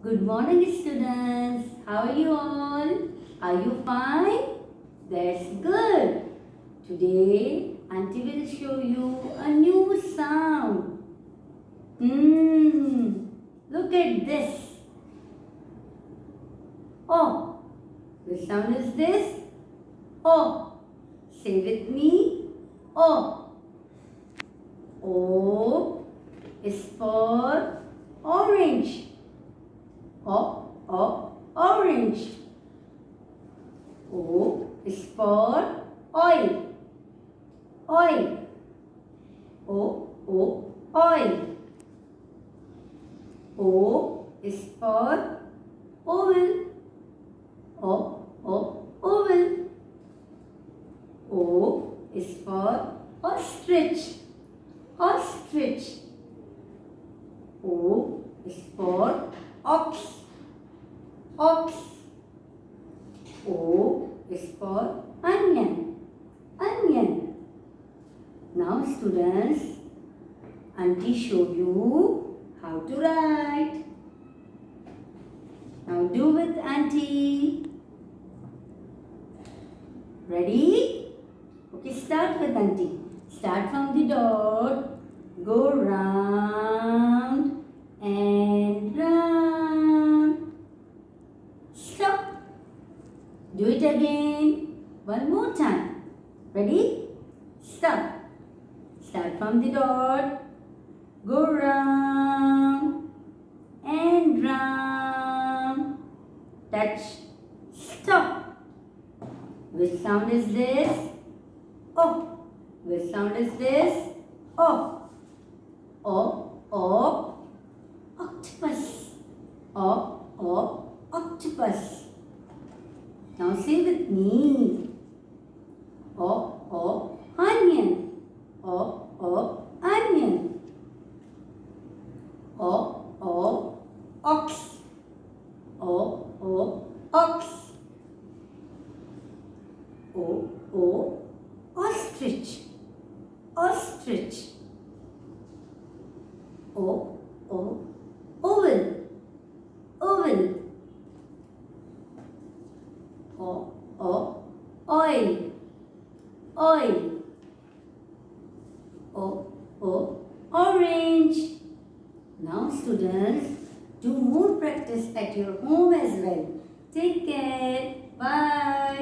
Good morning, students. How are you all? Are you fine? That's good. Today, Auntie will show you a new sound. Look at this. Oh, which sound is this? Oh, say with me. Oh. O is for orange. Orange. O is for oil. Oil. Oil. O is for oval. Oval. O is for ostrich. Ostrich. O is for ox. Ox. O is for onion. Onion. Now students, Auntie showed you how to write. Now do with Auntie. Ready? Okay, start with Auntie. Start from the dot. Go round and round. Stop. Do it again. One more time. Ready? Stop. Start from the dot. Go round and round. Touch. Stop. Which sound is this? Oh. Which sound is this? Oh. Octopus. Octopus. Now say with me. Onion. Onion. Ox. Ox. Ostrich. Ostrich. Oval. Oval. Oil. Oil. Orange. Now students, do more practice at your home as well. Take care. Bye.